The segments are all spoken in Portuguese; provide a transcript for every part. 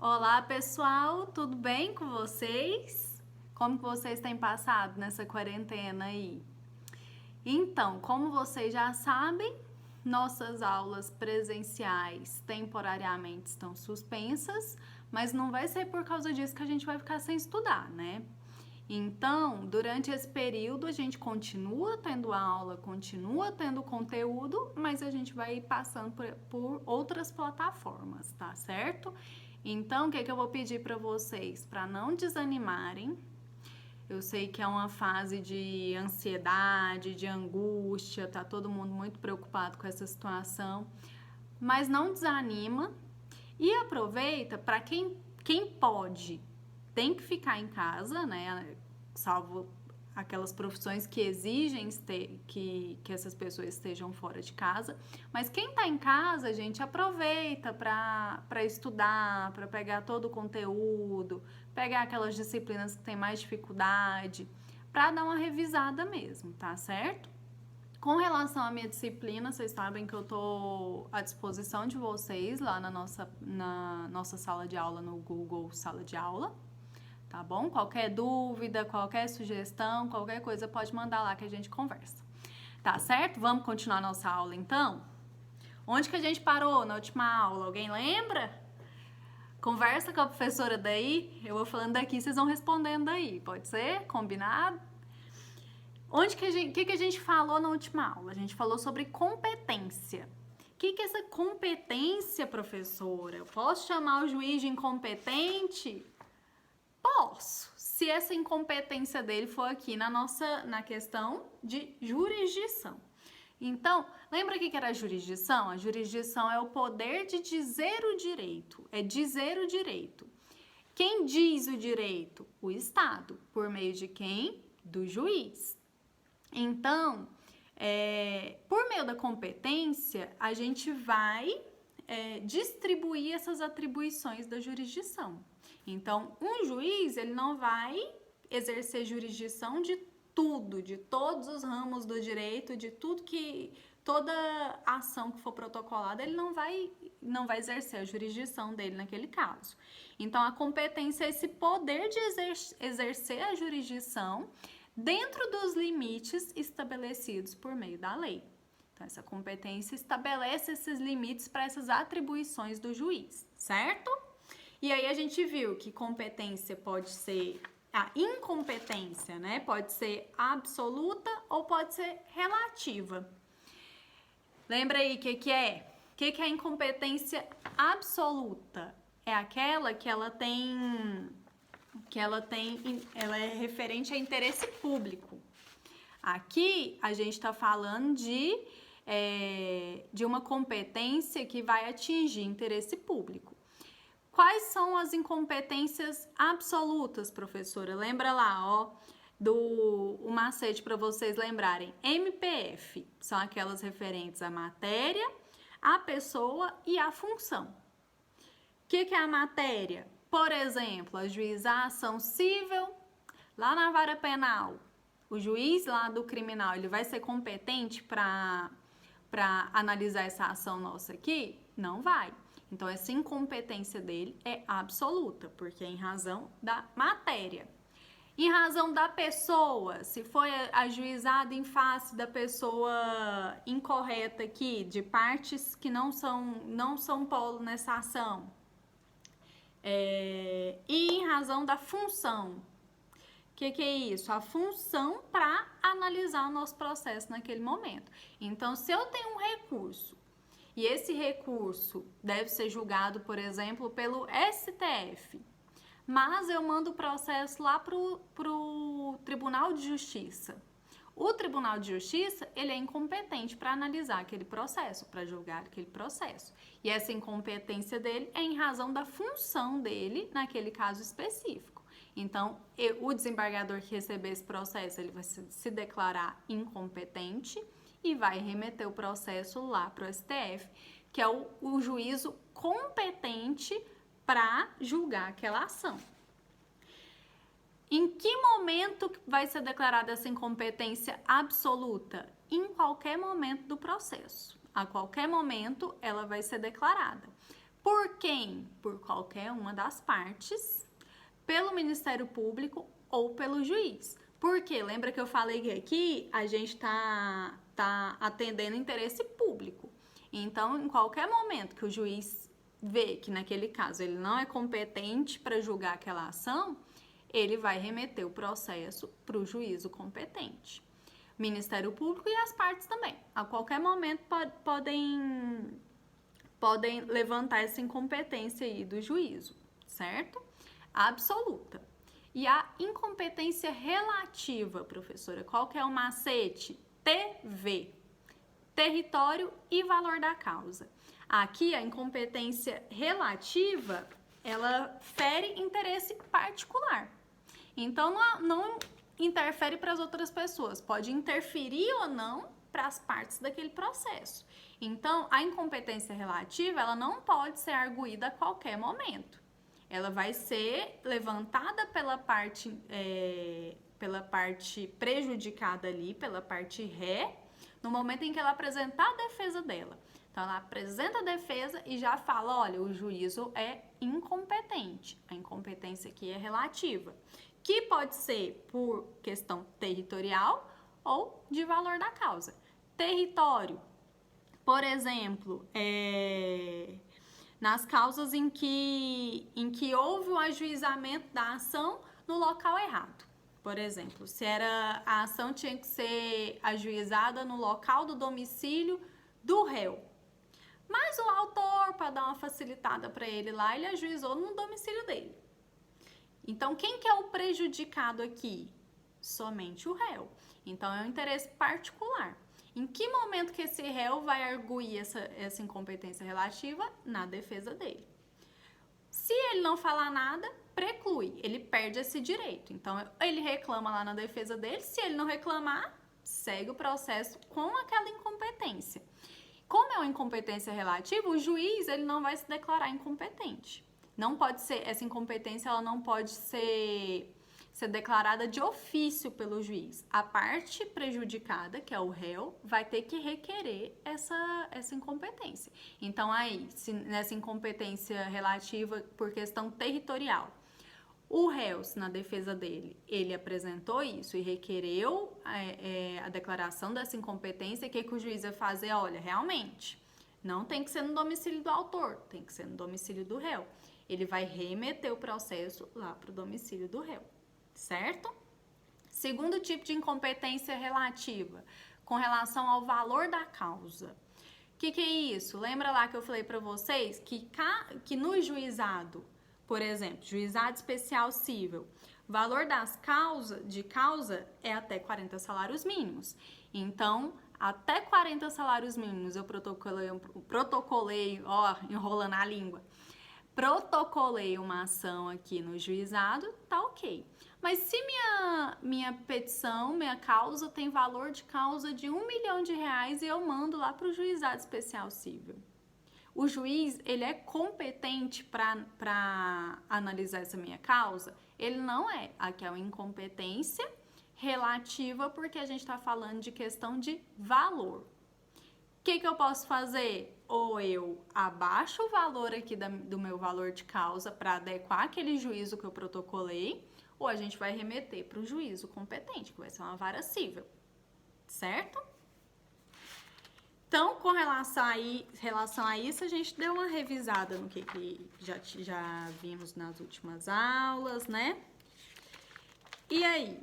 Olá, pessoal, tudo bem com vocês? Como que vocês têm passado nessa quarentena aí? Então, como vocês já sabem, nossas aulas presenciais temporariamente estão suspensas, mas não vai ser por causa disso que a gente vai ficar sem estudar, né? Então, durante esse período, a gente continua tendo aula, continua tendo conteúdo, mas a gente vai passando por outras plataformas, tá certo? Então, o que eu vou pedir para vocês? Para não desanimarem. Eu sei que é uma fase de ansiedade, de angústia, tá todo mundo muito preocupado com essa situação, mas não desanima e aproveita para quem pode, tem que ficar em casa, né? Salvo aquelas profissões que exigem que essas pessoas estejam fora de casa. Mas quem está em casa, gente, aproveita para estudar, para pegar todo o conteúdo, pegar aquelas disciplinas que tem mais dificuldade, para dar uma revisada mesmo, tá certo? Com relação à minha disciplina, vocês sabem que eu estou à disposição de vocês lá na nossa sala de aula no Google Sala de Aula, tá bom? Qualquer dúvida, qualquer sugestão, qualquer coisa pode mandar lá que a gente conversa. Tá certo? Vamos continuar nossa aula então? Onde que a gente parou na última aula? Alguém lembra? Conversa com a professora daí, eu vou falando daqui, vocês vão respondendo daí, pode ser? Combinado? Onde que a gente falou na última aula? A gente falou sobre competência. O que é essa competência, professora? Eu posso chamar o juiz de incompetente? Posso, se essa incompetência dele for aqui na questão de jurisdição. Então, lembra que era a jurisdição? A jurisdição é o poder de dizer o direito, é dizer o direito. Quem diz o direito? O Estado. Por meio de quem? Do juiz. Então, por meio da competência, a gente vai distribuir essas atribuições da jurisdição. Então, um juiz, ele não vai exercer jurisdição de tudo, de todos os ramos do direito, de toda ação que for protocolada, ele não vai exercer a jurisdição dele naquele caso. Então, a competência é esse poder de exercer a jurisdição dentro dos limites estabelecidos por meio da lei. Então, essa competência estabelece esses limites para essas atribuições do juiz, certo? E aí a gente viu que competência pode ser a incompetência, né? Pode ser absoluta ou pode ser relativa. Lembra aí o que é? O que é a incompetência absoluta? É aquela que ela é referente a interesse público. Aqui a gente está falando de uma competência que vai atingir interesse público. Quais são as incompetências absolutas, professora? Lembra lá, ó, o macete para vocês lembrarem. MPF são aquelas referentes à matéria, à pessoa e à função. O que é a matéria? Por exemplo, ajuizar ação civil lá na vara penal. O juiz lá do criminal, ele vai ser competente para analisar essa ação nossa aqui? Não vai. Então, essa incompetência dele é absoluta, porque é em razão da matéria. Em razão da pessoa, se foi ajuizado em face da pessoa incorreta aqui, de partes que não são polo nessa ação. E em razão da função. O que é isso? A função para analisar o nosso processo naquele momento. Então, se eu tenho um recurso e esse recurso deve ser julgado, por exemplo, pelo STF, mas eu mando o processo lá para o Tribunal de Justiça. O Tribunal de Justiça, ele é incompetente para analisar aquele processo, para julgar aquele processo. E essa incompetência dele é em razão da função dele naquele caso específico. Então, o desembargador que receber esse processo, ele vai se declarar incompetente e vai remeter o processo lá para o STF, que é o juízo competente para julgar aquela ação. Em que momento vai ser declarada essa incompetência absoluta? Em qualquer momento do processo. A qualquer momento ela vai ser declarada. Por quem? Por qualquer uma das partes, pelo Ministério Público ou pelo juiz. Por quê? Lembra que eu falei que aqui a gente tá atendendo interesse público. Então, em qualquer momento que o juiz vê que naquele caso ele não é competente para julgar aquela ação, ele vai remeter o processo para o juízo competente. Ministério Público e as partes também. A qualquer momento podem levantar essa incompetência aí do juízo, certo? Absoluta. E a incompetência relativa, professora, qual que é o macete? TV, território e valor da causa. Aqui, a incompetência relativa, ela fere interesse particular. Então, não interfere para as outras pessoas. Pode interferir ou não para as partes daquele processo. Então, a incompetência relativa, ela não pode ser arguída a qualquer momento. Ela vai ser levantada pela parte prejudicada ali, pela parte ré, no momento em que ela apresentar a defesa dela. Então, ela apresenta a defesa e já fala, olha, o juízo é incompetente. A incompetência aqui é relativa, que pode ser por questão territorial ou de valor da causa. Território, por exemplo, nas causas em que houve o ajuizamento da ação no local errado. Por exemplo, se a ação tinha que ser ajuizada no local do domicílio do réu. Mas o autor, para dar uma facilitada para ele lá, ele ajuizou no domicílio dele. Então, quem que é o prejudicado aqui? Somente o réu. Então, é um interesse particular. Em que momento que esse réu vai arguir essa incompetência relativa? Na defesa dele. Se ele não falar nada, preclui, ele perde esse direito. Então, ele reclama lá na defesa dele, se ele não reclamar, segue o processo com aquela incompetência. Como é uma incompetência relativa, o juiz ele não vai se declarar incompetente. Não pode ser, essa incompetência ela não pode ser declarada de ofício pelo juiz. A parte prejudicada, que é o réu, vai ter que requerer essa incompetência. Então, aí, se nessa incompetência relativa por questão territorial, o réu, se na defesa dele, ele apresentou isso e requereu a declaração dessa incompetência, o que o juiz vai fazer? Olha, realmente, não tem que ser no domicílio do autor, tem que ser no domicílio do réu. Ele vai remeter o processo lá para o domicílio do réu. Certo? Segundo tipo de incompetência relativa, com relação ao valor da causa. O que é isso? Lembra lá que eu falei para vocês que no juizado, por exemplo, juizado especial cível, valor de causa é até 40 salários mínimos. Então, até 40 salários mínimos eu protocolei, enrolando a língua, protocolei uma ação aqui no juizado, tá ok. Mas se minha petição, minha causa tem valor de causa de R$1 milhão e eu mando lá para o juizado especial cível. O juiz, ele é competente para analisar essa minha causa? Ele não é. Aqui é uma incompetência relativa porque a gente está falando de questão de valor. O que eu posso fazer? Ou eu abaixo o valor aqui do meu valor de causa para adequar aquele juízo que eu protocolei, ou a gente vai remeter para o juízo competente, que vai ser uma vara cível, certo? Então, com relação a isso, a gente deu uma revisada no que já vimos nas últimas aulas, né? E aí,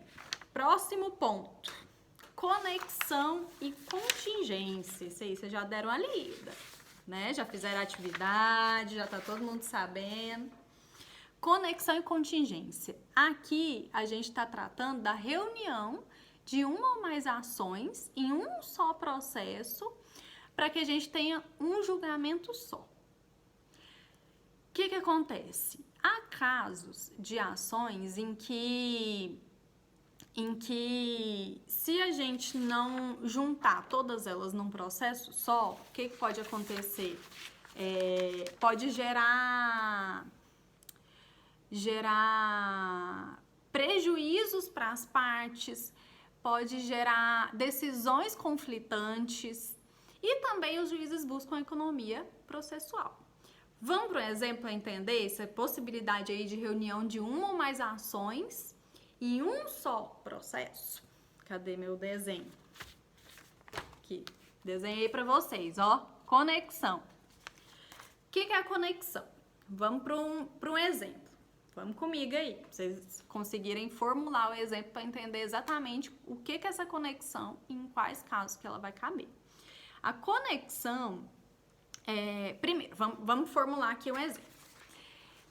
próximo ponto, conexão e contingência. Isso aí, vocês já deram a lida, né? Já fizeram atividade, já tá todo mundo sabendo. Conexão e contingência. Aqui, a gente está tratando da reunião de uma ou mais ações em um só processo para que a gente tenha um julgamento só. O que acontece? Há casos de ações em que se a gente não juntar todas elas num processo só, o que pode acontecer? Pode gerar prejuízos para as partes, pode gerar decisões conflitantes e também os juízes buscam economia processual. Vamos para um exemplo para entender essa possibilidade aí de reunião de uma ou mais ações em um só processo. Cadê meu desenho? Aqui, desenhei para vocês, ó, conexão. O que é a conexão? Vamos para um exemplo. Vamos comigo aí, pra vocês conseguirem formular o exemplo para entender exatamente o que é essa conexão e em quais casos que ela vai caber. A conexão, primeiro, vamos formular aqui um exemplo.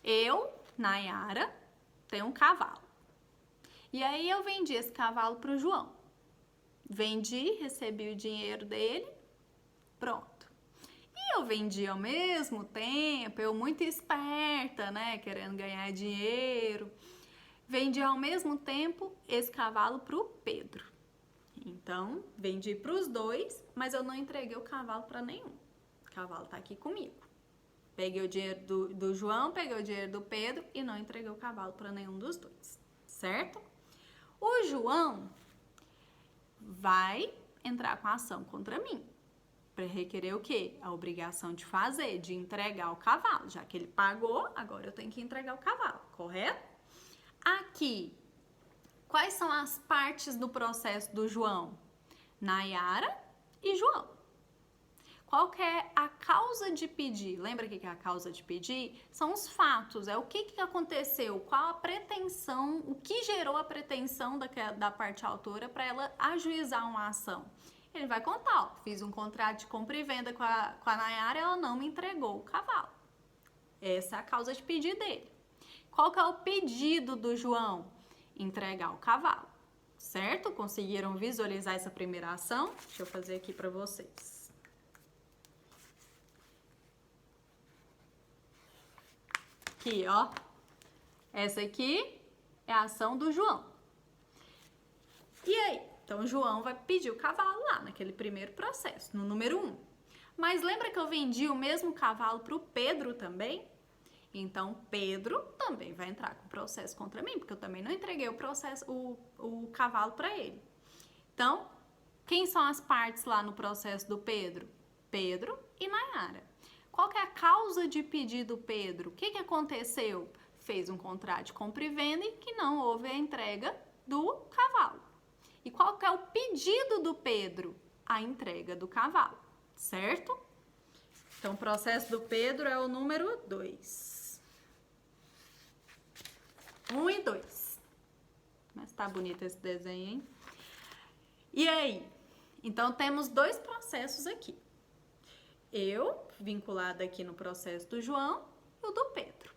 Eu, Nayara, tenho um cavalo. E aí eu vendi esse cavalo para o João. Vendi, recebi o dinheiro dele, pronto. E eu vendi ao mesmo tempo, eu muito esperta, né, querendo ganhar dinheiro, vendi ao mesmo tempo esse cavalo pro Pedro. Então, vendi pros dois, mas eu não entreguei o cavalo para nenhum. O cavalo tá aqui comigo. Peguei o dinheiro do João, peguei o dinheiro do Pedro e não entreguei o cavalo para nenhum dos dois, certo? O João vai entrar com a ação contra mim. Para requerer o quê? A obrigação de fazer, de entregar o cavalo. Já que ele pagou, agora eu tenho que entregar o cavalo, correto? Aqui, quais são as partes do processo do João? Nayara e João. Qual que é a causa de pedir? Lembra o que é a causa de pedir? São os fatos, é o que aconteceu, qual a pretensão, o que gerou a pretensão da parte autora para ela ajuizar uma ação. Ele vai contar, ó, fiz um contrato de compra e venda com a Nayara e ela não me entregou o cavalo. Essa é a causa de pedir dele. Qual que é o pedido do João? Entregar o cavalo, certo? Conseguiram visualizar essa primeira ação? Deixa eu fazer aqui para vocês. Aqui, ó. Essa aqui é a ação do João. E aí? Então, o João vai pedir o cavalo lá, naquele primeiro processo, no número 1. Mas lembra que eu vendi o mesmo cavalo para o Pedro também? Então, Pedro também vai entrar com processo contra mim, porque eu também não entreguei o cavalo para ele. Então, quem são as partes lá no processo do Pedro? Pedro e Nayara. Qual que é a causa de pedido do Pedro? O que aconteceu? Fez um contrato de compra e venda e que não houve a entrega do cavalo. E qual que é o pedido do Pedro? A entrega do cavalo, certo? Então, o processo do Pedro é o número 2. 1 e 2. Mas tá bonito esse desenho, hein? E aí? Então, temos dois processos aqui. Eu, vinculada aqui no processo do João, e o do Pedro.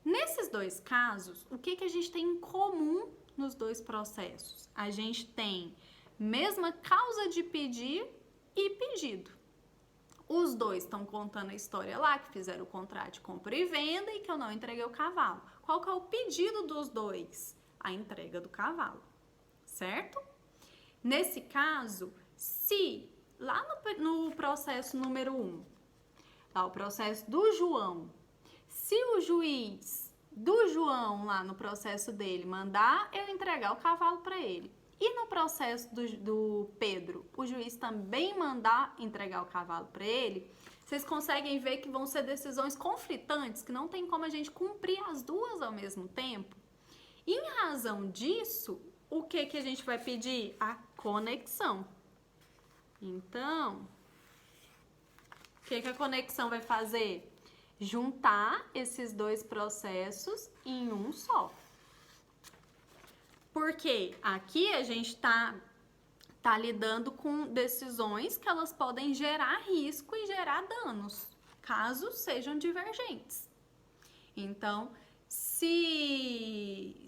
Nesses dois casos, o que a gente tem em comum nos dois processos? A gente tem mesma causa de pedir e pedido. Os dois estão contando a história lá, que fizeram o contrato de compra e venda e que eu não entreguei o cavalo. Qual que é o pedido dos dois? A entrega do cavalo, certo? Nesse caso, se lá no processo número 1, lá o processo do João, se o juiz do João lá no processo dele mandar eu entregar o cavalo para ele, e no processo do Pedro, o juiz também mandar entregar o cavalo para ele, vocês conseguem ver que vão ser decisões conflitantes, que não tem como a gente cumprir as duas ao mesmo tempo. E em razão disso, o que a gente vai pedir? A conexão. Então, o que a conexão vai fazer? Juntar esses dois processos em um só. Porque aqui a gente tá lidando com decisões que elas podem gerar risco e gerar danos, caso sejam divergentes. Então, se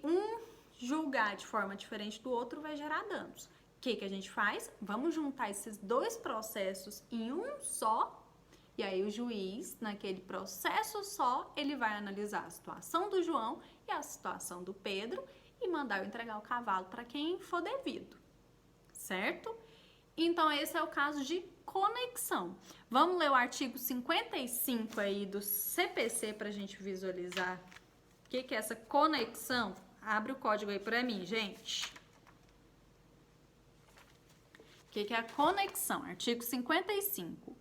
um julgar de forma diferente do outro, vai gerar danos. O que a gente faz? Vamos juntar esses dois processos em um só. E aí o juiz, naquele processo só, ele vai analisar a situação do João e a situação do Pedro e mandar eu entregar o cavalo para quem for devido, certo? Então, esse é o caso de conexão. Vamos ler o artigo 55 aí do CPC para a gente visualizar o que é essa conexão. Abre o código aí para mim, gente. O que é a conexão? Artigo 55.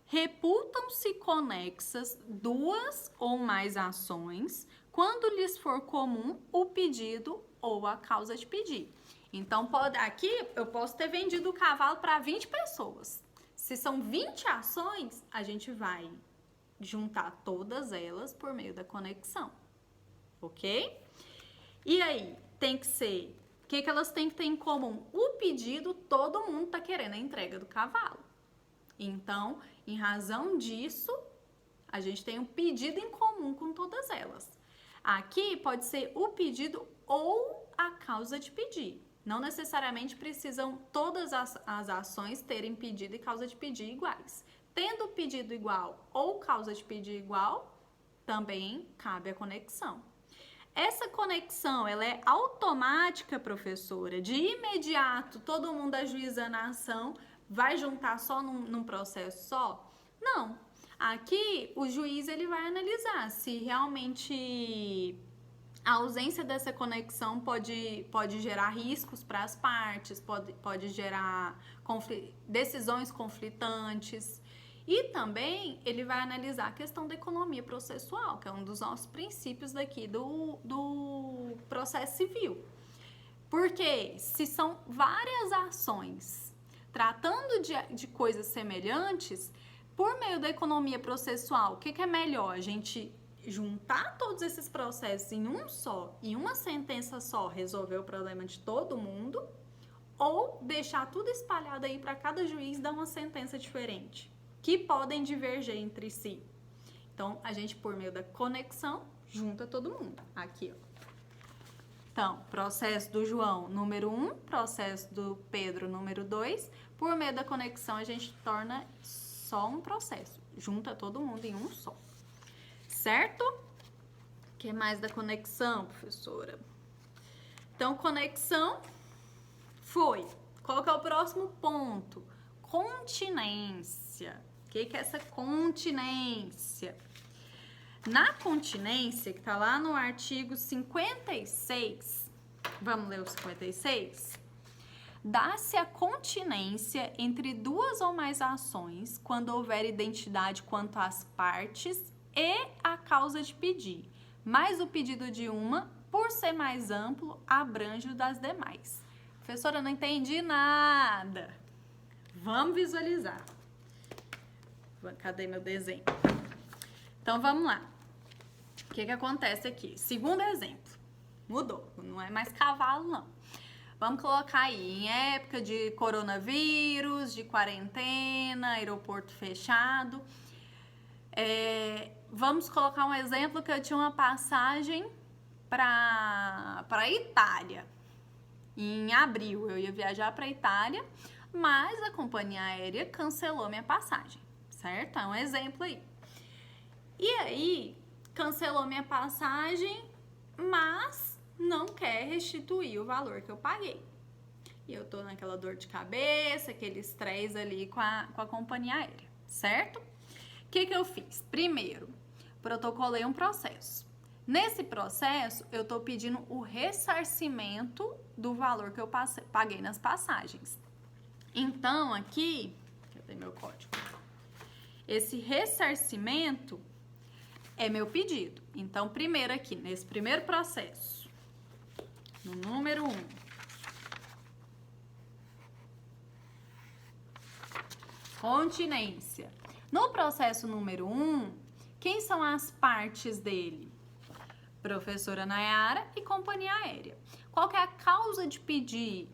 reputam-se conexas duas ou mais ações quando lhes for comum o pedido ou a causa de pedir. Então, aqui eu posso ter vendido o cavalo para 20 pessoas. Se são 20 ações, a gente vai juntar todas elas por meio da conexão, ok? E aí, tem que ser... O que elas têm que ter em comum? O pedido, todo mundo tá querendo a entrega do cavalo. Então, em razão disso, a gente tem um pedido em comum com todas elas. Aqui pode ser o pedido ou a causa de pedir. Não necessariamente precisam todas as ações terem pedido e causa de pedir iguais. Tendo pedido igual ou causa de pedir igual, também cabe a conexão. Essa conexão, ela é automática, professora? De imediato, todo mundo ajuizando a ação, vai juntar só num processo só? Não. Aqui, o juiz ele vai analisar se realmente a ausência dessa conexão pode gerar riscos para as partes, pode gerar decisões conflitantes. E também ele vai analisar a questão da economia processual, que é um dos nossos princípios daqui do processo civil. Porque se são várias ações tratando de coisas semelhantes, por meio da economia processual, o que é melhor? A gente juntar todos esses processos em um só, em uma sentença só, resolver o problema de todo mundo, ou deixar tudo espalhado aí para cada juiz dar uma sentença diferente, que podem diverger entre si. Então, a gente, por meio da conexão, junta todo mundo. Aqui, ó. Então, processo do João, número 1, processo do Pedro, número 2. Por meio da conexão, a gente torna só um processo. Junta todo mundo em um só. Certo? O que mais da conexão, professora? Então, conexão foi. Qual que é o próximo ponto? Continência. O que é essa continência? Na continência, que está lá no artigo 56, vamos ler o 56? Dá-se a continência entre duas ou mais ações quando houver identidade quanto às partes e a causa de pedir, mas o pedido de uma, por ser mais amplo, abrange o das demais. Professora, eu não entendi nada. Vamos visualizar. Cadê meu desenho? Então, vamos lá. O que acontece aqui? Segundo exemplo. Mudou. Não é mais cavalo, não. Vamos colocar aí, em época de coronavírus, de quarentena, aeroporto fechado. Vamos colocar um exemplo que eu tinha uma passagem para Itália. Em abril, eu ia viajar para Itália, mas a companhia aérea cancelou minha passagem, certo? É um exemplo aí. E aí, cancelou minha passagem, mas não quer restituir o valor que eu paguei. E eu tô naquela dor de cabeça, aquele estresse ali com a companhia aérea, certo? O que eu fiz? Primeiro, protocolei um processo. Nesse processo, eu tô pedindo o ressarcimento do valor que eu paguei nas passagens. Então, aqui, cadê meu código? Esse ressarcimento é meu pedido. Então, primeiro aqui, nesse primeiro processo, no número 1, continência. No processo número 1, quem são as partes dele? Professora Nayara e companhia aérea. Qual que é a causa de pedir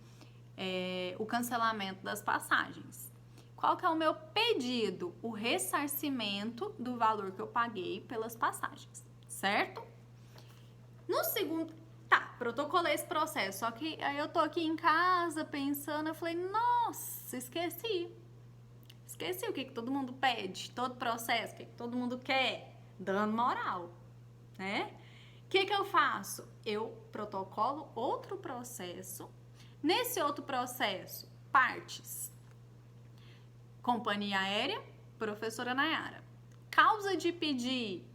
o cancelamento das passagens? Qual que é o meu pedido? O ressarcimento do valor que eu paguei pelas passagens, certo? No segundo... Tá, protocolei esse processo, só que aí eu tô aqui em casa pensando, eu falei, nossa, esqueci o que todo mundo pede, todo processo, o que todo mundo quer, dano moral, né? O que eu faço? Eu protocolo outro processo. Nesse outro processo, partes. Companhia aérea, professora Nayara. Causa de pedir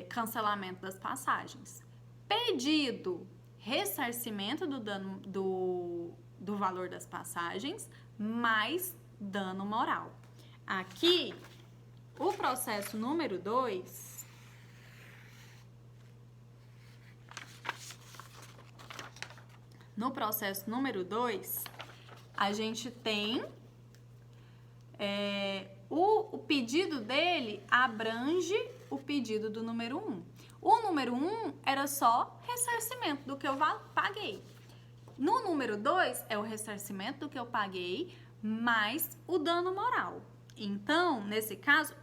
cancelamento das passagens. Pedido, ressarcimento do dano do valor das passagens, mais dano moral. aqui, o processo número 2, no processo número 2, a gente tem o pedido dele abrange o pedido do número 1. O número 1 era só ressarcimento do que eu paguei. No número 2 é o ressarcimento do que eu paguei mais o dano moral. Então, nesse caso,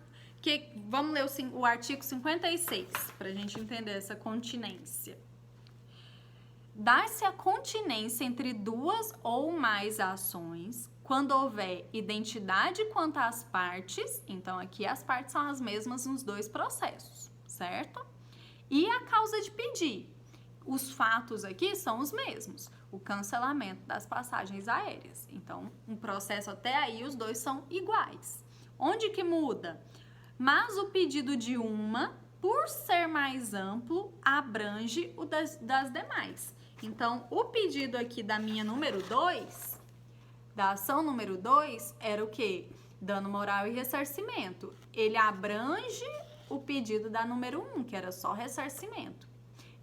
vamos ler o artigo 56 para a gente entender essa continência. Dá-se a continência entre duas ou mais ações quando houver identidade quanto às partes. Então, aqui as partes são as mesmas nos dois processos, certo? E a causa de pedir. Os fatos aqui são os mesmos. O cancelamento das passagens aéreas. Então, um processo até aí, os dois são iguais. Onde que muda? Mas o pedido de uma, por ser mais amplo, abrange o das demais. Então, o pedido aqui da minha número 2, da ação número 2, era o quê? Dano moral e ressarcimento. Ele abrange o pedido da número 1, que era só ressarcimento.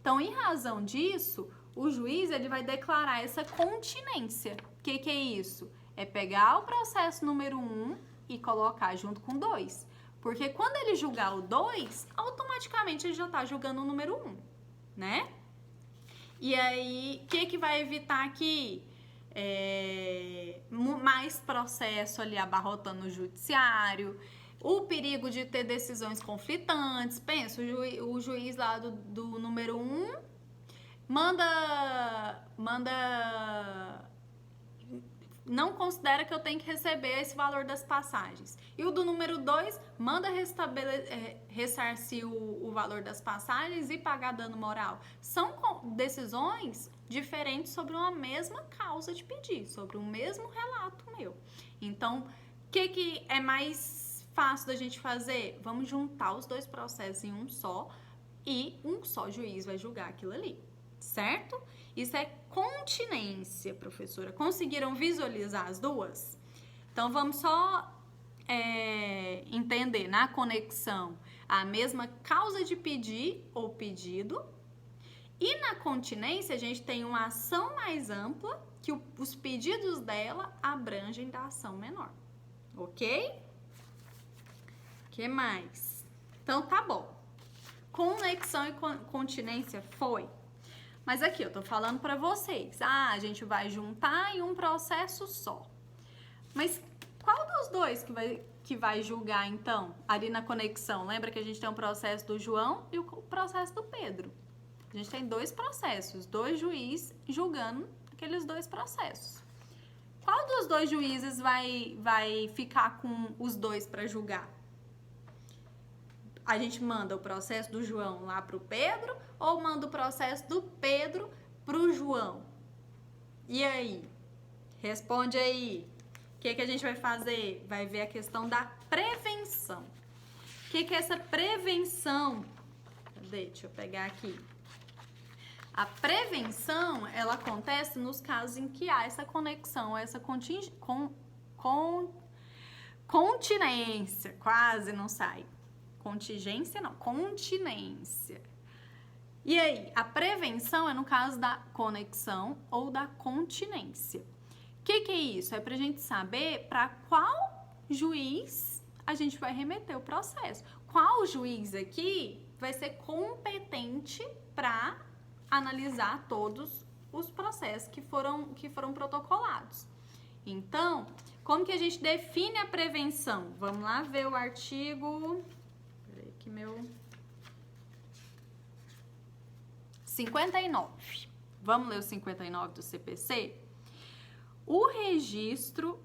Então, em razão disso, o juiz ele vai declarar essa continência. O que é isso? É pegar o processo número 1 e colocar junto com 2. Porque quando ele julgar o 2, automaticamente ele já está julgando o número 1, né? E aí, o que vai evitar aqui? Mais processo ali abarrotando o judiciário, o perigo de ter decisões conflitantes. Pensa, o juiz lá do número 1 não considera que eu tenho que receber esse valor das passagens. E o do número 2 manda ressarcir o valor das passagens e pagar dano moral. São decisões diferentes sobre uma mesma causa de pedir, sobre o mesmo relato meu. Então, o que é mais fácil da gente fazer? Vamos juntar os dois processos em um só e um só juiz vai julgar aquilo ali, certo? Isso é continência, professora. Conseguiram visualizar as duas? Então, vamos só entender na conexão a mesma causa de pedir ou pedido. E na continência, a gente tem uma ação mais ampla que os pedidos dela abrangem da ação menor. Ok? O que mais? Então, tá bom. Conexão e continência foi. Mas aqui, eu tô falando pra vocês. A gente vai juntar em um processo só. Mas qual dos dois que vai julgar, então, ali na conexão? Lembra que a gente tem um processo do João e o processo do Pedro. A gente tem dois processos, dois juízes julgando aqueles dois processos. Qual dos dois juízes vai ficar com os dois para julgar? A gente manda o processo do João lá pro Pedro ou manda o processo do Pedro pro João? E aí? Responde aí. O que a gente vai fazer? Vai ver a questão da prevenção. O que é essa prevenção? Cadê? Deixa eu pegar aqui. A prevenção, ela acontece nos casos em que há essa conexão, essa continência. Quase não sai. Contingência não, continência. E aí, a prevenção é no caso da conexão ou da continência. O que é isso? É pra gente saber para qual juiz a gente vai remeter o processo. Qual juiz aqui vai ser competente para analisar todos os processos que foram protocolados. Então, como que a gente define a prevenção? Vamos lá ver o artigo... Aqui meu 59. Vamos ler o 59 do CPC? O registro...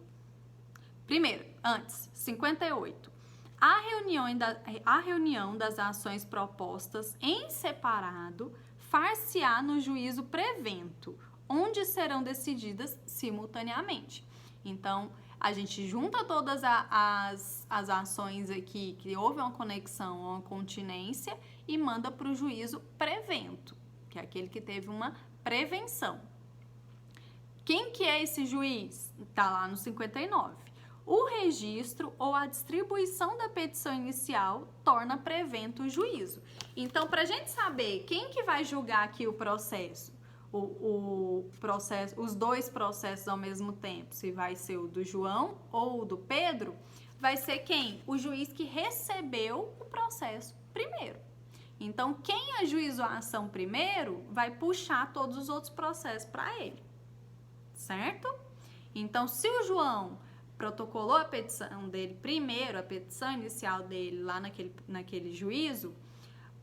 Primeiro, antes, 58. A reunião das ações propostas em separado far-se-á no juízo prevento, onde serão decididas simultaneamente. Então, a gente junta todas as ações aqui, que houve uma conexão, uma continência, e manda para o juízo prevento, que é aquele que teve uma prevenção. Quem que é esse juiz? Está lá no 59. o registro ou a distribuição da petição inicial torna prevento o juízo. Então, para a gente saber quem que vai julgar aqui o processo, os dois processos ao mesmo tempo, se vai ser o do João ou o do Pedro, vai ser quem? O juiz que recebeu o processo primeiro. Então, quem ajuizou a ação primeiro vai puxar todos os outros processos para ele, certo? Então, se o João protocolou a petição dele primeiro, a petição inicial dele lá naquele juízo,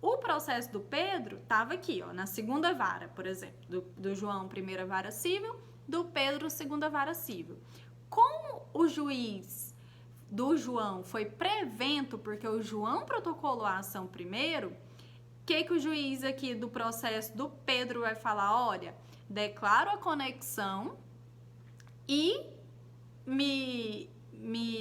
o processo do Pedro estava aqui, ó, na segunda vara, por exemplo, do João, primeira vara civil, do Pedro, segunda vara civil. Como o juiz do João foi prevento, porque o João protocolou a ação primeiro, o que o juiz aqui do processo do Pedro vai falar? Olha, declaro a conexão e me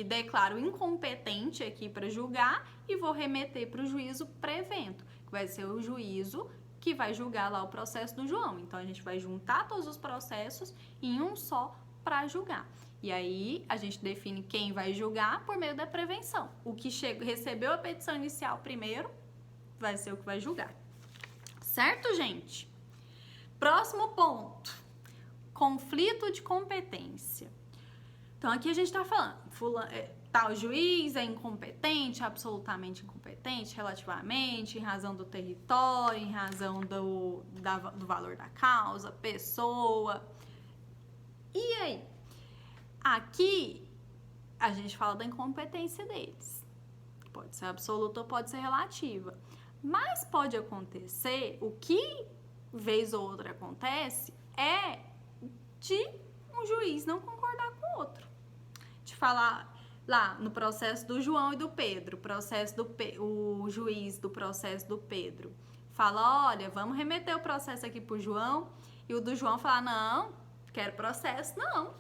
declaro incompetente aqui para julgar e vou remeter para o juízo prevento, que vai ser o juízo que vai julgar lá o processo do João. Então, a gente vai juntar todos os processos em um só para julgar. E aí, a gente define quem vai julgar por meio da prevenção. O que recebeu a petição inicial primeiro vai ser o que vai julgar. Certo, gente? Próximo ponto. Conflito de competência. Então, aqui a gente está falando, tal juiz é incompetente, absolutamente incompetente, relativamente, em razão do território, em razão do valor da causa, pessoa. E aí? Aqui, a gente fala da incompetência deles. Pode ser absoluta ou pode ser relativa. Mas pode acontecer, o que vez ou outra acontece, é de um juiz não concordar com o outro. De falar lá no processo do João e do Pedro, o juiz do processo do Pedro fala, olha, vamos remeter o processo aqui pro João, e o do João fala, não, quero processo, não.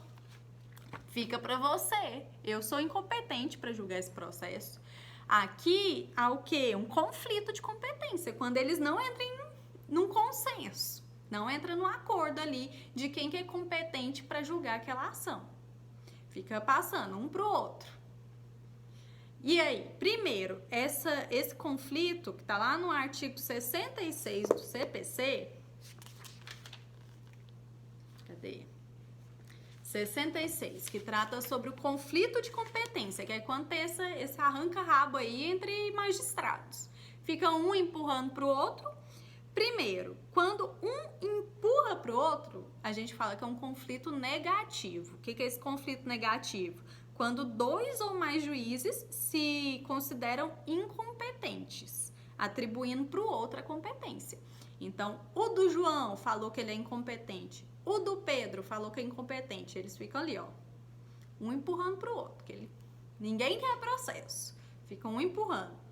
Fica para você. Eu sou incompetente para julgar esse processo. Aqui há o quê? Um conflito de competência, quando eles não entram num consenso, não entram num acordo ali de quem que é competente para julgar aquela ação. Fica passando um pro outro. E aí, primeiro, esse conflito que está lá no artigo 66 do CPC, cadê? 66, que trata sobre o conflito de competência, que é quando tem esse arranca-rabo aí entre magistrados. Fica um empurrando pro outro. Primeiro, quando um empurra pro outro, a gente fala que é um conflito negativo. O que é esse conflito negativo? Quando dois ou mais juízes se consideram incompetentes, atribuindo pro outro a competência. Então, o do João falou que ele é incompetente. O do Pedro falou que é incompetente. Eles ficam ali, ó, um empurrando pro outro. Ninguém quer processo. Ficam um empurrando.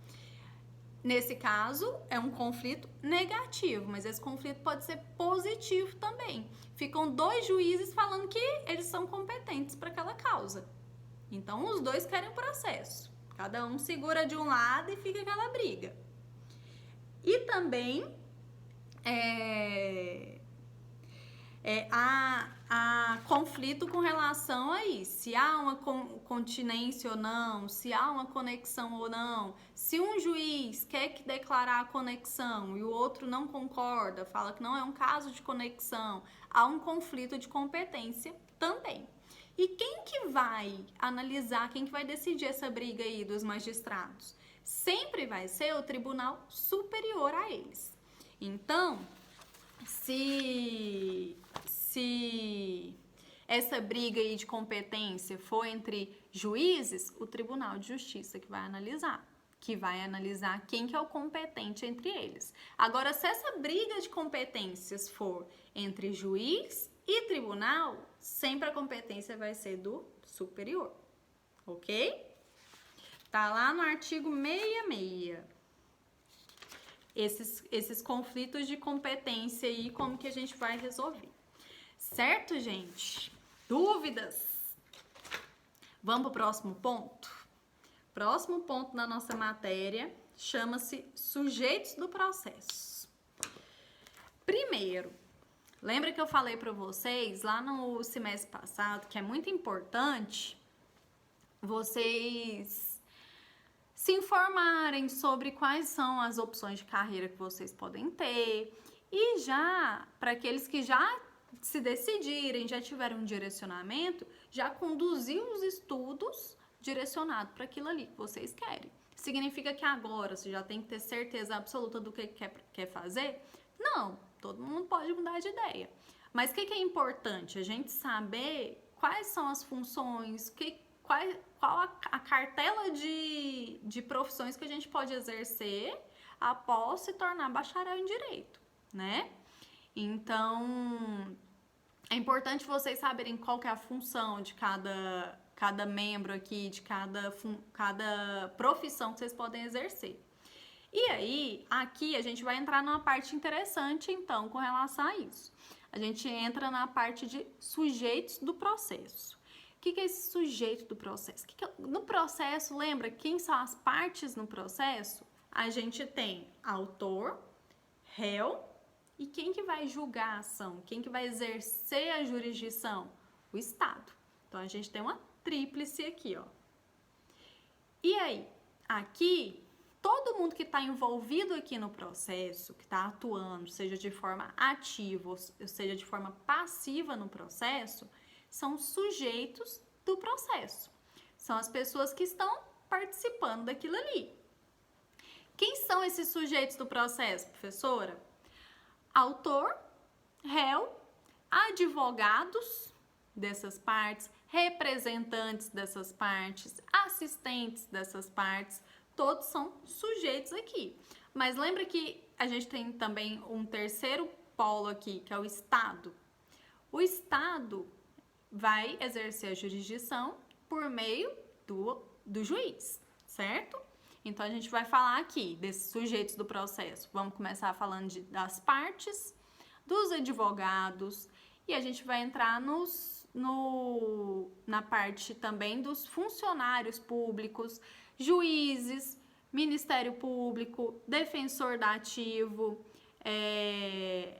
Nesse caso, é um conflito negativo, mas esse conflito pode ser positivo também. Ficam dois juízes falando que eles são competentes para aquela causa. Então, os dois querem o processo. Cada um segura de um lado e fica aquela briga. E também há conflito com relação a isso, se há uma continência ou não, se há uma conexão ou não. Se um juiz quer declarar a conexão e o outro não concorda, fala que não é um caso de conexão, há um conflito de competência também. E quem que vai analisar, quem que vai decidir essa briga aí dos magistrados? Sempre vai ser o tribunal superior a eles. Então, se essa briga aí de competência for entre juízes, o Tribunal de Justiça que vai analisar quem que é o competente entre eles. Agora, se essa briga de competências for entre juiz e tribunal, sempre a competência vai ser do superior, ok? Tá lá no artigo 66. Esses conflitos de competência aí, como que a gente vai resolver. Certo, gente? Dúvidas? Vamos pro próximo ponto? Próximo ponto da nossa matéria chama-se sujeitos do processo. Primeiro, lembra que eu falei para vocês lá no semestre passado que é muito importante vocês se informarem sobre quais são as opções de carreira que vocês podem ter. E já, para aqueles que já se decidirem, já tiveram um direcionamento, já conduzir os estudos direcionados para aquilo ali que vocês querem. Significa que agora você já tem que ter certeza absoluta do que quer fazer? Não, todo mundo pode mudar de ideia. Mas o que é importante? A gente saber quais são as funções, qual a cartela de profissões que a gente pode exercer após se tornar bacharel em Direito, né? Então, é importante vocês saberem qual que é a função de cada membro aqui, de cada profissão que vocês podem exercer. E aí, aqui a gente vai entrar numa parte interessante, então, com relação a isso. A gente entra na parte de sujeitos do processo. O que é esse sujeito do processo? No processo, lembra quem são as partes no processo? A gente tem autor, réu e quem que vai julgar a ação? Quem que vai exercer a jurisdição? O Estado. Então, a gente tem uma tríplice aqui, ó. E aí, aqui, todo mundo que está envolvido aqui no processo, que está atuando, seja de forma ativa ou seja de forma passiva no processo, são sujeitos do processo. São as pessoas que estão participando daquilo ali. Quem são esses sujeitos do processo, professora? Autor, réu, advogados dessas partes, representantes dessas partes, assistentes dessas partes, todos são sujeitos aqui. Mas lembra que a gente tem também um terceiro polo aqui, que é o Estado. O Estado vai exercer a jurisdição por meio do juiz, certo? Então, a gente vai falar aqui desses sujeitos do processo. Vamos começar falando das partes, dos advogados, e a gente vai entrar na parte também dos funcionários públicos, juízes, Ministério Público, defensor dativo,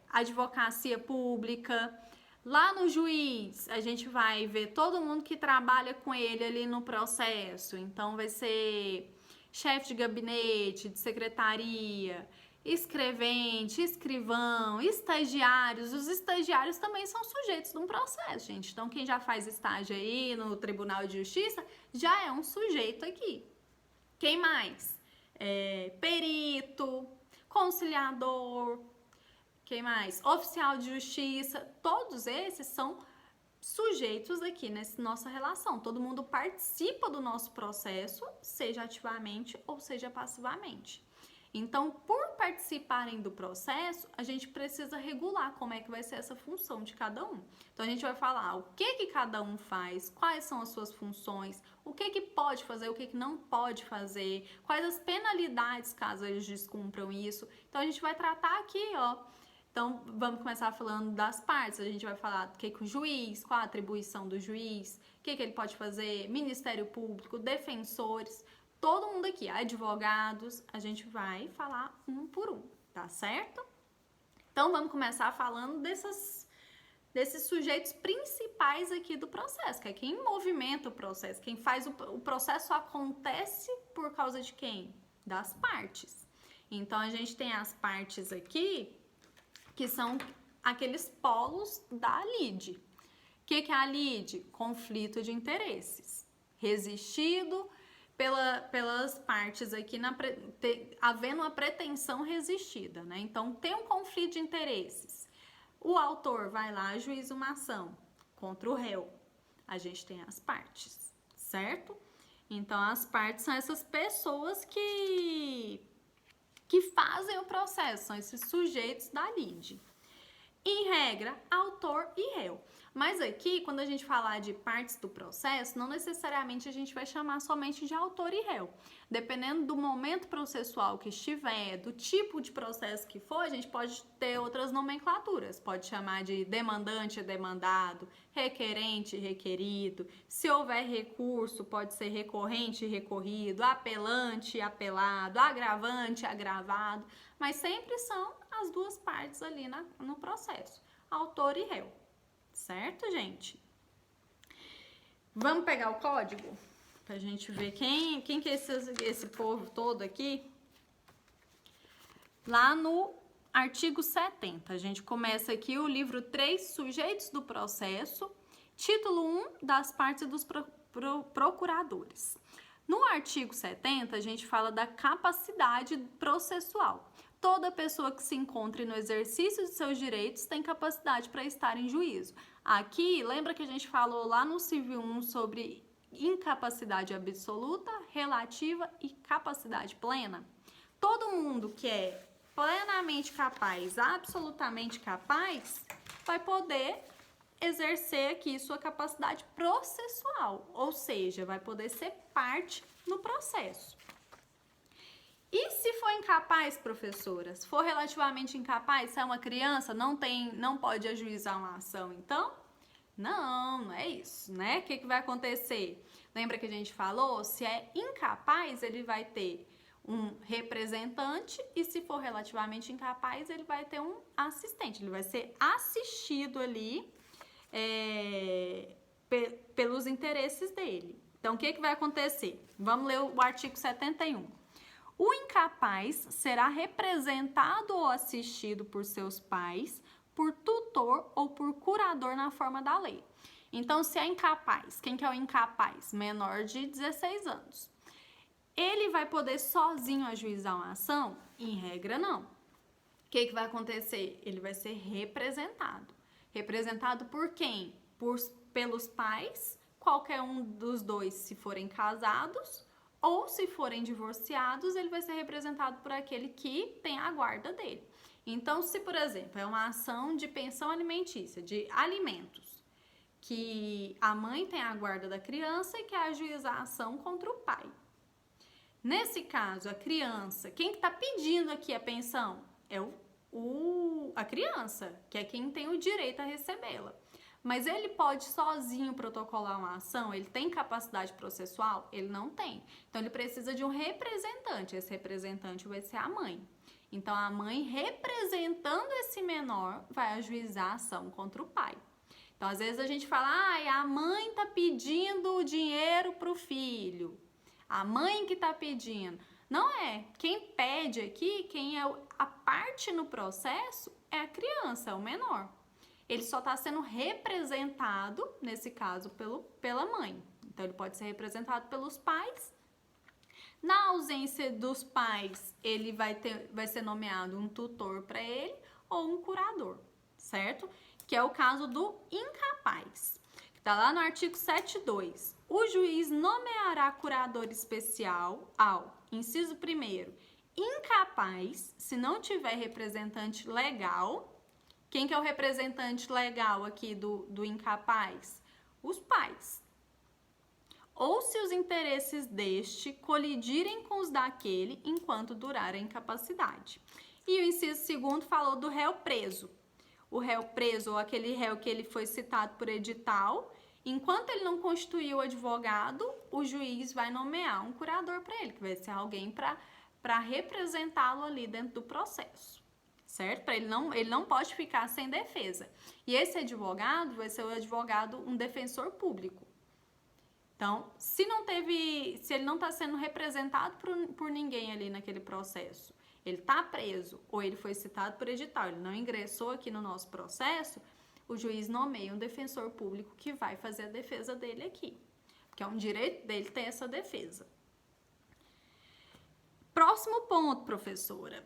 advocacia pública. Lá no juiz, a gente vai ver todo mundo que trabalha com ele ali no processo. Então, vai ser chefe de gabinete, de secretaria, escrevente, escrivão, estagiários. Os estagiários também são sujeitos de um processo, gente. Então, quem já faz estágio aí no Tribunal de Justiça já é um sujeito aqui. Quem mais? Perito, conciliador, quem mais? Oficial de justiça. Todos esses são sujeitos aqui nessa nossa relação. Todo mundo participa do nosso processo, seja ativamente ou seja passivamente. Então, por participarem do processo, a gente precisa regular como é que vai ser essa função de cada um. Então, a gente vai falar o que cada um faz, quais são as suas funções, o que pode fazer, o que não pode fazer, quais as penalidades caso eles descumpram isso. Então, a gente vai tratar aqui, ó. Então, vamos começar falando das partes. A gente vai falar do que o juiz, qual a atribuição do juiz, o que ele pode fazer, Ministério Público, defensores, todo mundo aqui, advogados, a gente vai falar um por um, tá certo? Então, vamos começar falando desses sujeitos principais aqui do processo, que é quem movimenta o processo, quem faz o processo acontece por causa de quem? Das partes. Então, a gente tem as partes aqui, que são aqueles polos da lide. O que é a lide? Conflito de interesses. Resistido pelas partes aqui, havendo uma pretensão resistida, né? Então, tem um conflito de interesses. O autor vai lá, ajuiza uma ação contra o réu. A gente tem as partes, certo? Então, as partes são essas pessoas que fazem o processo, são esses sujeitos da lide. Em regra, autor e réu. Mas aqui, quando a gente falar de partes do processo, não necessariamente a gente vai chamar somente de autor e réu. Dependendo do momento processual que estiver, do tipo de processo que for, a gente pode ter outras nomenclaturas. Pode chamar de demandante, demandado, requerente, requerido. Se houver recurso, pode ser recorrente, recorrido, apelante, apelado, agravante, agravado. Mas sempre são as duas partes ali no processo, autor e réu. Certo, gente? Vamos pegar o código? pra gente ver quem que é esse povo todo aqui. Lá no artigo 70, a gente começa aqui o livro 3, Sujeitos do Processo, título 1, das partes dos procuradores. No artigo 70, a gente fala da capacidade processual. Toda pessoa que se encontre no exercício de seus direitos tem capacidade para estar em juízo. Aqui, lembra que a gente falou lá no Civil 1 sobre incapacidade absoluta, relativa e capacidade plena? Todo mundo que é plenamente capaz, absolutamente capaz, vai poder exercer aqui sua capacidade processual, ou seja, vai poder ser parte no processo. E se for incapaz, professora? Se for relativamente incapaz, se é uma criança, não pode ajuizar uma ação, então? Não é isso, né? O que vai acontecer? Lembra que a gente falou? Se é incapaz, ele vai ter um representante e se for relativamente incapaz, ele vai ter um assistente. Ele vai ser assistido ali pelos interesses dele. Então, o que vai acontecer? Vamos ler o artigo 71. O incapaz será representado ou assistido por seus pais, por tutor ou por curador na forma da lei. Então, se é incapaz, quem que é o incapaz? Menor de 16 anos. Ele vai poder sozinho ajuizar uma ação? Em regra, não. O que vai acontecer? Ele vai ser representado. Representado por quem? Pelos pais, qualquer um dos dois se forem casados, ou se forem divorciados, ele vai ser representado por aquele que tem a guarda dele. Então, se, por exemplo, é uma ação de pensão alimentícia, de alimentos, que a mãe tem a guarda da criança e quer ajuizar a ação contra o pai. Nesse caso, a criança, quem que está pedindo aqui a pensão? É a criança, que é quem tem o direito a recebê-la. Mas ele pode sozinho protocolar uma ação? Ele tem capacidade processual? Ele não tem. Então, ele precisa de um representante. Esse representante vai ser a mãe. Então, a mãe, representando esse menor, vai ajuizar a ação contra o pai. Então, às vezes a gente fala, a mãe está pedindo dinheiro para o filho. A mãe que está pedindo. Não é. Quem pede aqui, quem é a parte no processo, é a criança, é o menor. Ele só está sendo representado, nesse caso, pela mãe. Então, ele pode ser representado pelos pais. Na ausência dos pais, ele vai ser nomeado um tutor para ele ou um curador, certo? Que é o caso do incapaz. Está lá no artigo 7.2. O juiz nomeará curador especial ao, inciso 1º, incapaz, se não tiver representante legal. Quem que é o representante legal aqui do incapaz? Os pais. Ou se os interesses deste colidirem com os daquele enquanto durar a incapacidade. E o inciso 2º falou do réu preso. O réu preso, ou aquele réu que ele foi citado por edital, enquanto ele não constituiu o advogado, o juiz vai nomear um curador para ele, que vai ser alguém para representá-lo ali dentro do processo. Certo? Ele não pode ficar sem defesa. E esse advogado vai ser um defensor público. Então, se ele não está sendo representado por ninguém ali naquele processo, ele está preso ou ele foi citado por edital, ele não ingressou aqui no nosso processo, o juiz nomeia um defensor público que vai fazer a defesa dele aqui. Porque é um direito dele ter essa defesa. Próximo ponto, professora.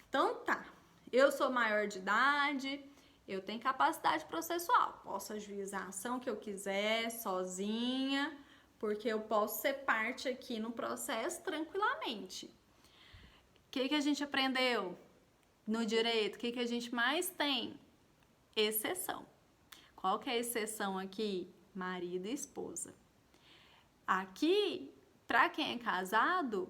Então, tá. Eu sou maior de idade, eu tenho capacidade processual. Posso ajuizar a ação que eu quiser, sozinha, porque eu posso ser parte aqui no processo tranquilamente. O que a gente aprendeu no direito? O que a gente mais tem? Exceção. Qual que é a exceção aqui? Marido e esposa. Aqui, para quem é casado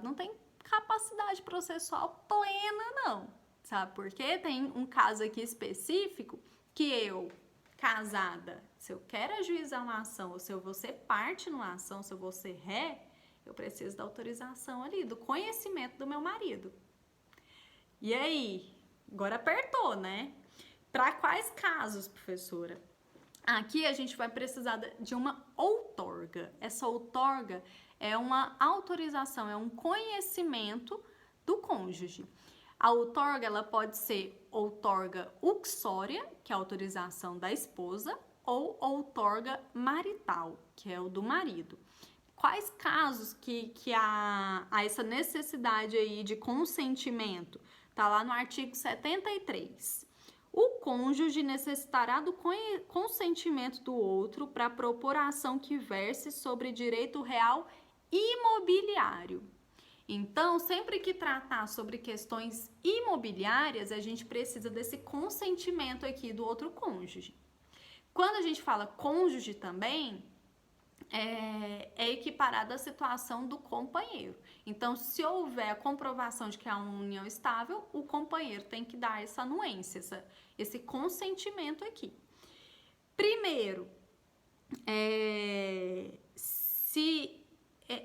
não tem capacidade processual plena, não. Sabe por quê? Tem um caso aqui específico que eu, casada, se eu quero ajuizar uma ação, ou se eu vou ser parte numa ação, se eu vou ser ré, eu preciso da autorização ali, do conhecimento do meu marido. E aí? Agora apertou, né? Para quais casos, professora? Aqui a gente vai precisar de uma outra outorga. Essa outorga é uma autorização, é um conhecimento do cônjuge. A outorga, ela pode ser outorga uxória, que é a autorização da esposa, ou outorga marital, que é o do marido. Quais casos que há essa necessidade aí de consentimento? Tá lá no artigo 73. O cônjuge necessitará do consentimento do outro para propor a ação que verse sobre direito real imobiliário. Então, sempre que tratar sobre questões imobiliárias, a gente precisa desse consentimento aqui do outro cônjuge. Quando a gente fala cônjuge também, é equiparado à situação do companheiro. Então, se houver a comprovação de que há uma união estável, o companheiro tem que dar essa anuência, esse consentimento aqui. Primeiro, se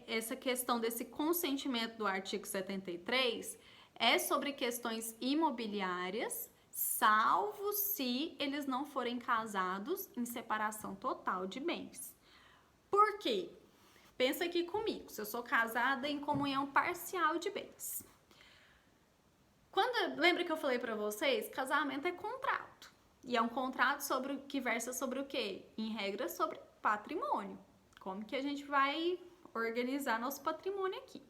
essa questão desse consentimento do artigo 73 é sobre questões imobiliárias, salvo se eles não forem casados em separação total de bens. Por quê? Pensa aqui comigo, se eu sou casada em comunhão parcial de bens. Lembra que eu falei para vocês? Casamento é contrato. E é um contrato que versa sobre o quê? Em regra, sobre patrimônio. Como que a gente vai organizar nosso patrimônio aqui?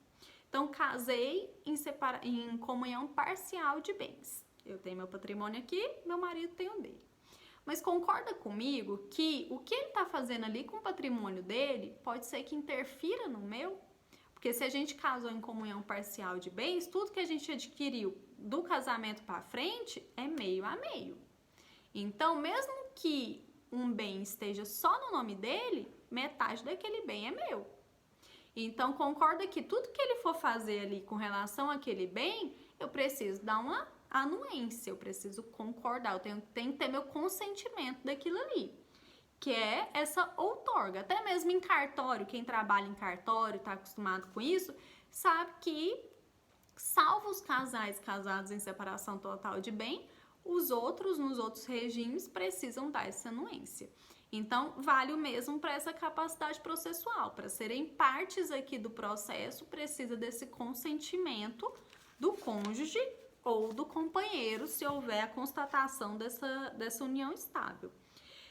Então, casei em comunhão parcial de bens. Eu tenho meu patrimônio aqui, meu marido tem o dele. Mas concorda comigo que o que ele está fazendo ali com o patrimônio dele pode ser que interfira no meu? Porque se a gente casou em comunhão parcial de bens, tudo que a gente adquiriu do casamento para frente é meio a meio. Então, mesmo que um bem esteja só no nome dele, metade daquele bem é meu. Então, concorda que tudo que ele for fazer ali com relação àquele bem, eu preciso dar uma anuência, eu preciso concordar, eu tenho que ter meu consentimento daquilo ali, que é essa outorga. Até mesmo em cartório, quem trabalha em cartório, está acostumado com isso, sabe que, salvo os casais casados em separação total de bem, os outros, nos outros regimes, precisam dar essa anuência. Então, vale o mesmo para essa capacidade processual. Para serem partes aqui do processo, precisa desse consentimento do cônjuge ou do companheiro, se houver a constatação dessa união estável.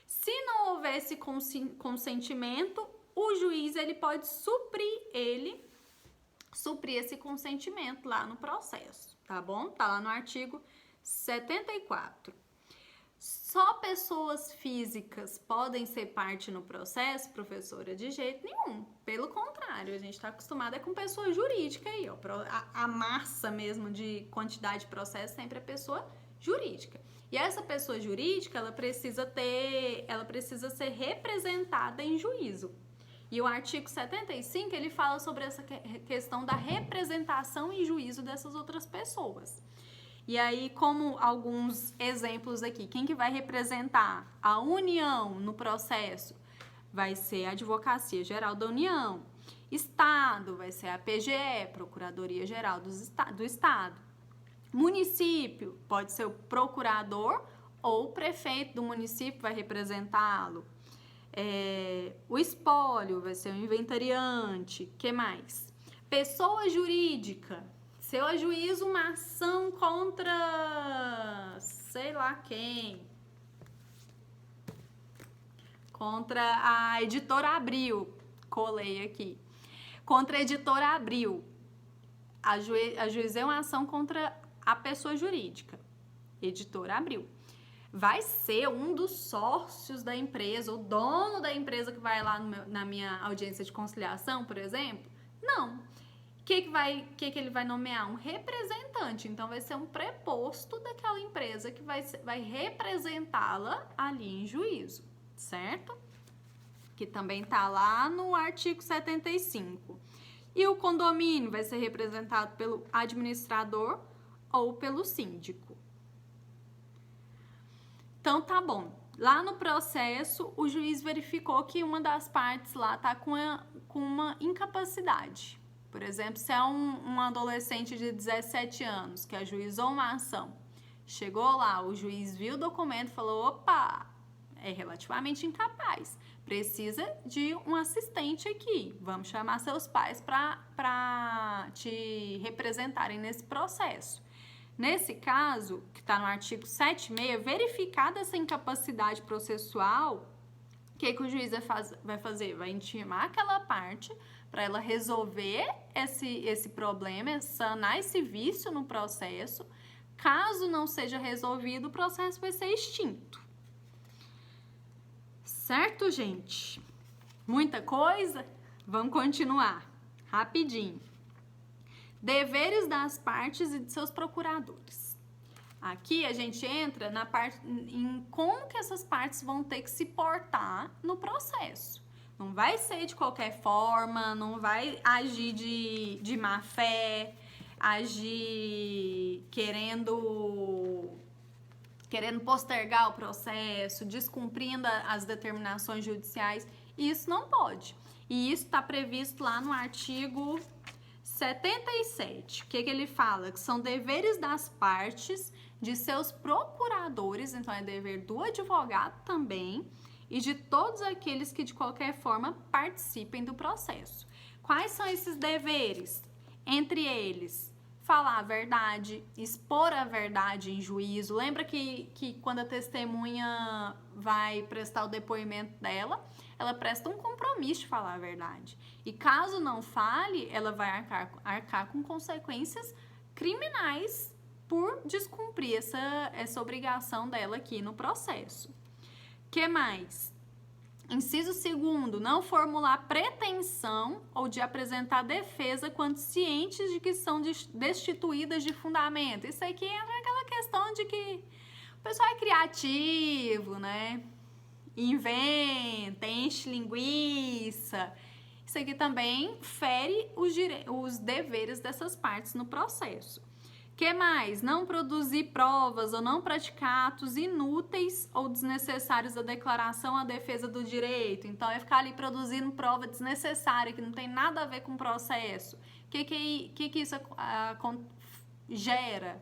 Se não houver esse consentimento, o juiz ele pode suprir esse consentimento lá no processo, tá bom? Tá lá no artigo 74. Só pessoas físicas podem ser parte no processo, professora? De jeito nenhum. Pelo contrário, a gente está acostumada com pessoa jurídica aí, ó. A massa mesmo de quantidade de processo sempre é pessoa jurídica. E essa pessoa jurídica, ela precisa ser representada em juízo. E o artigo 75, ele fala sobre essa questão da representação em juízo dessas outras pessoas. E aí, como alguns exemplos aqui, quem que vai representar a União no processo? Vai ser a Advocacia Geral da União. Estado, vai ser a PGE, Procuradoria Geral do Estado. Município, pode ser o procurador ou o prefeito do município vai representá-lo. O espólio, vai ser o inventariante. O que mais? Pessoa jurídica. Se eu ajuizo uma ação contra sei lá quem, contra a Editora Abril, colei aqui, contra a Editora Abril, ajuizei uma ação contra a pessoa jurídica, Editora Abril. Vai ser um dos sócios da empresa, o dono da empresa que vai lá na minha audiência de conciliação, por exemplo? Não. O que ele vai nomear? Um representante. Então, vai ser um preposto daquela empresa que vai representá-la ali em juízo, certo? Que também tá lá no artigo 75. E o condomínio vai ser representado pelo administrador ou pelo síndico. Então, tá bom. Lá no processo, o juiz verificou que uma das partes lá tá com uma incapacidade. Por exemplo, se é um adolescente de 17 anos que ajuizou uma ação, chegou lá, o juiz viu o documento e falou, opa, é relativamente incapaz. Precisa de um assistente aqui. Vamos chamar seus pais para te representarem nesse processo. Nesse caso, que está no artigo 7.6, verificada essa incapacidade processual, o que o juiz vai fazer? Vai intimar aquela parte para ela resolver esse problema, sanar esse vício no processo. Caso não seja resolvido, o processo vai ser extinto. Certo, gente? Muita coisa? Vamos continuar. Rapidinho. Deveres das partes e de seus procuradores. Aqui a gente entra na parte em como que essas partes vão ter que se portar no processo. Não vai ser de qualquer forma, não vai agir de má fé, agir querendo postergar o processo, descumprindo as determinações judiciais. Isso não pode. E isso está previsto lá no artigo 77. O que ele fala? Que são deveres das partes, de seus procuradores, então é dever do advogado também, e de todos aqueles que de qualquer forma participem do processo. Quais são esses deveres? Entre eles, falar a verdade, expor a verdade em juízo. Lembra que quando a testemunha vai prestar o depoimento dela, ela presta um compromisso de falar a verdade. E caso não fale, ela vai arcar com consequências criminais por descumprir essa obrigação dela aqui no processo. O que mais? Inciso 2º, não formular pretensão ou de apresentar defesa quando cientes de que são destituídas de fundamento. Isso aqui entra naquela questão de que o pessoal é criativo, né? Inventa, enche linguiça. Isso aqui também fere os deveres dessas partes no processo. O que mais? Não produzir provas ou não praticar atos inúteis ou desnecessários da declaração à defesa do direito. Então, é ficar ali produzindo prova desnecessária, que não tem nada a ver com o processo. O que isso gera?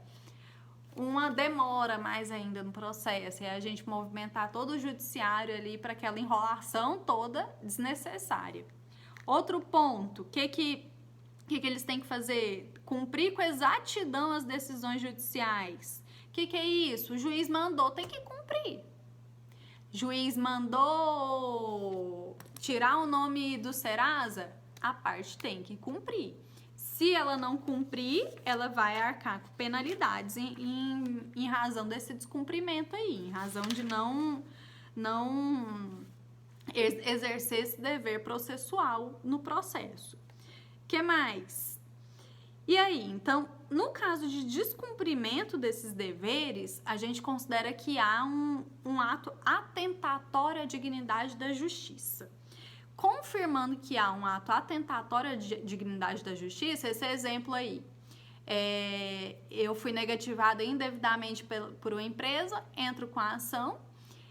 Uma demora mais ainda no processo. É a gente movimentar todo o judiciário ali para aquela enrolação toda desnecessária. Outro ponto, o que eles têm que fazer? Cumprir com exatidão as decisões judiciais. O que é isso? O juiz mandou, tem que cumprir. Juiz mandou tirar o nome do Serasa, a parte tem que cumprir. Se ela não cumprir, ela vai arcar com penalidades em razão desse descumprimento aí, em razão de não exercer esse dever processual no processo. O que mais? E aí, então, no caso de descumprimento desses deveres, a gente considera que há um ato atentatório à dignidade da justiça. Confirmando que há um ato atentatório à dignidade da justiça, esse exemplo aí. Eu fui negativada indevidamente por uma empresa, entro com a ação,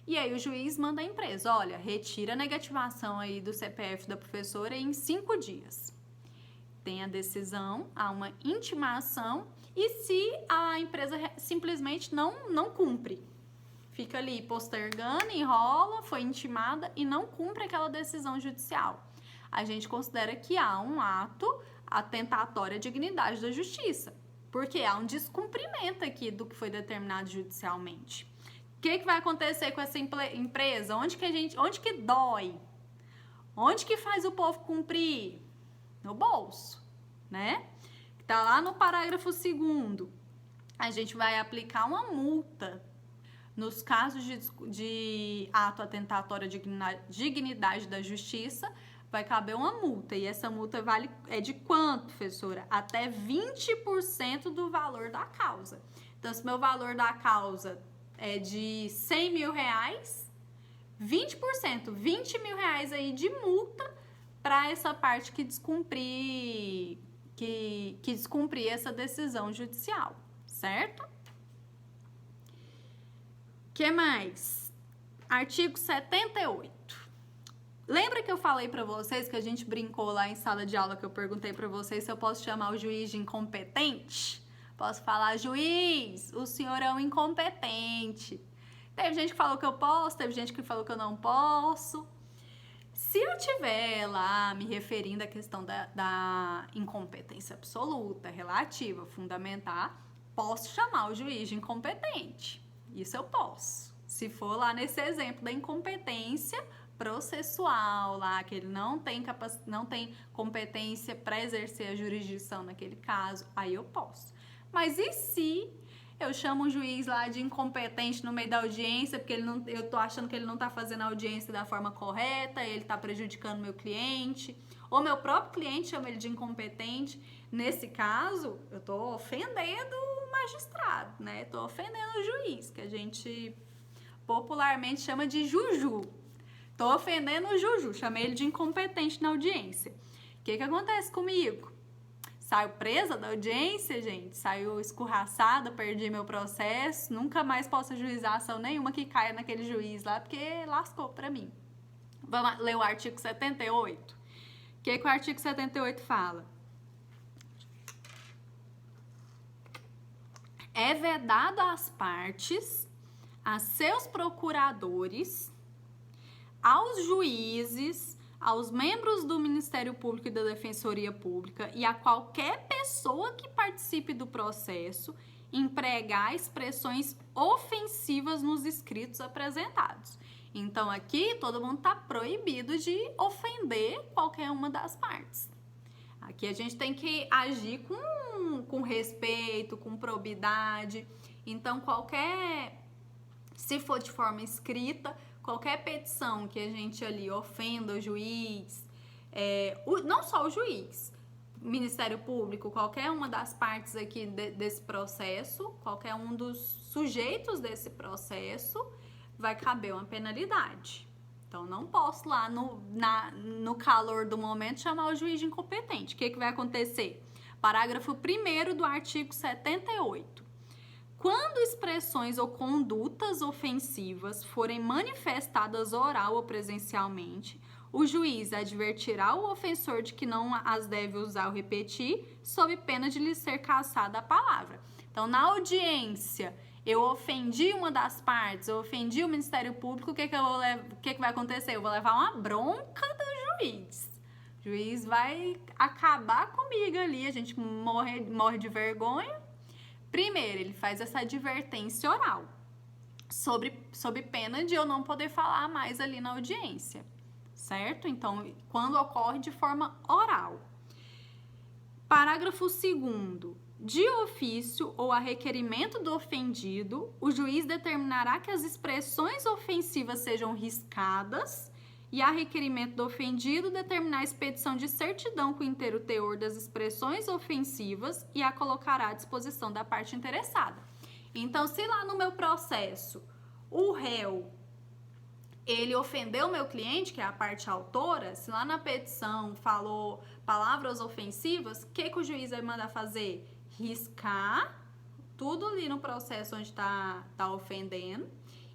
e aí o juiz manda a empresa, olha, retira a negativação aí do CPF da professora em 5 dias. Tem a decisão, há uma intimação, e se a empresa simplesmente não cumpre, fica ali postergando, enrola, foi intimada e não cumpre aquela decisão judicial, a gente considera que há um ato atentatório à dignidade da justiça, porque há um descumprimento aqui do que foi determinado judicialmente. O que vai acontecer com essa empresa? Onde que dói? Onde que faz o povo cumprir? No bolso, né? Tá lá no parágrafo 2º. A gente vai aplicar uma multa. Nos casos de ato atentatório à dignidade da justiça, vai caber uma multa. E essa multa é de quanto, professora? Até 20% do valor da causa. Então, se meu valor da causa é de R$100 mil, 20%, R$20 mil aí de multa para essa parte que descumprir essa decisão judicial, certo? Que mais? Artigo 78. Lembra que eu falei para vocês que a gente brincou lá em sala de aula, que eu perguntei para vocês se eu posso chamar o juiz de incompetente? Posso falar, juiz, o senhor é um incompetente. Teve gente que falou que eu posso, teve gente que falou que eu não posso. Se eu tiver lá me referindo à questão da incompetência absoluta, relativa, fundamental, posso chamar o juiz de incompetente. Isso eu posso. Se for lá nesse exemplo da incompetência processual, lá que ele não tem competência para exercer a jurisdição naquele caso, aí eu posso. Mas e se eu chamo o juiz lá de incompetente no meio da audiência, porque eu tô achando que ele não tá fazendo a audiência da forma correta, ele tá prejudicando meu cliente, ou meu próprio cliente chama ele de incompetente. Nesse caso, eu tô ofendendo o magistrado, né? Tô ofendendo o juiz, que a gente popularmente chama de juju. Tô ofendendo o juju, chamei ele de incompetente na audiência. O que acontece comigo? Saio presa da audiência, gente, saio escorraçada, perdi meu processo, nunca mais posso ajuizar ação nenhuma que caia naquele juiz lá, porque lascou pra mim. Vamos ler o artigo 78? O que o artigo 78 fala? É vedado às partes, a seus procuradores, aos juízes, aos membros do Ministério Público e da Defensoria Pública e a qualquer pessoa que participe do processo empregar expressões ofensivas nos escritos apresentados. Então, aqui, todo mundo está proibido de ofender qualquer uma das partes. Aqui a gente tem que agir com respeito, com probidade. Então, se for de forma escrita, qualquer petição que a gente ali ofenda o juiz, não só o juiz, Ministério Público, qualquer uma das partes aqui desse processo, qualquer um dos sujeitos desse processo, vai caber uma penalidade. Então, não posso lá no calor do momento chamar o juiz de incompetente. O que vai acontecer? Parágrafo 1º do artigo 78. Quando expressões ou condutas ofensivas forem manifestadas oral ou presencialmente, o juiz advertirá o ofensor de que não as deve usar ou repetir, sob pena de lhe ser cassada a palavra. Então, na audiência, eu ofendi uma das partes, eu ofendi o Ministério Público, o que vai acontecer? Eu vou levar uma bronca do juiz. O juiz vai acabar comigo ali, a gente morre de vergonha. Primeiro, ele faz essa advertência oral, sob pena de eu não poder falar mais ali na audiência, certo? Então, quando ocorre de forma oral. Parágrafo 2º. De ofício ou a requerimento do ofendido, o juiz determinará que as expressões ofensivas sejam riscadas e, a requerimento do ofendido, determinar a expedição de certidão com o inteiro teor das expressões ofensivas e a colocará à disposição da parte interessada. Então, se lá no meu processo o réu ele ofendeu o meu cliente, que é a parte autora, se lá na petição falou palavras ofensivas, o que o juiz vai mandar fazer? Riscar tudo ali no processo onde tá ofendendo,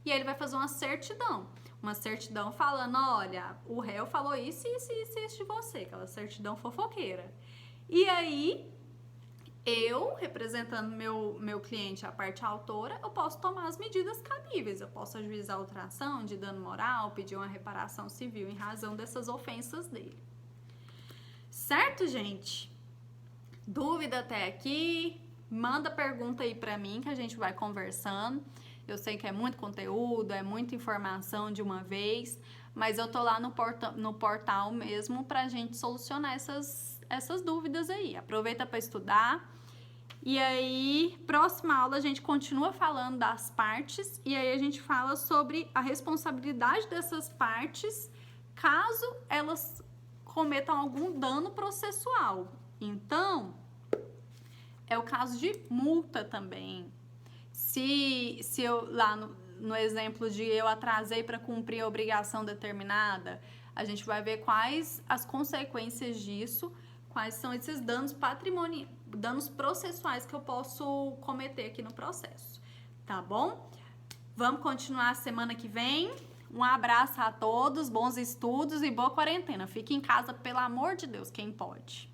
e aí ele vai fazer uma certidão falando, olha, o réu falou isso de você, aquela certidão fofoqueira. E aí, eu, representando meu cliente, a parte autora, eu posso tomar as medidas cabíveis, eu posso ajuizar outra ação de dano moral, pedir uma reparação civil em razão dessas ofensas dele. Certo, gente? Dúvida até aqui? Manda pergunta aí pra mim que a gente vai conversando. Eu sei que é muito conteúdo, é muita informação de uma vez, mas eu tô lá no portal mesmo pra gente solucionar essas dúvidas aí. Aproveita para estudar. E aí, próxima aula a gente continua falando das partes e aí a gente fala sobre a responsabilidade dessas partes caso elas cometam algum dano processual. Então, é o caso de multa também. Se eu, lá no exemplo de eu atrasei para cumprir a obrigação determinada, a gente vai ver quais as consequências disso, quais são esses danos patrimoniais, danos processuais que eu posso cometer aqui no processo, tá bom? Vamos continuar semana que vem. Um abraço a todos, bons estudos e boa quarentena. Fique em casa, pelo amor de Deus, quem pode.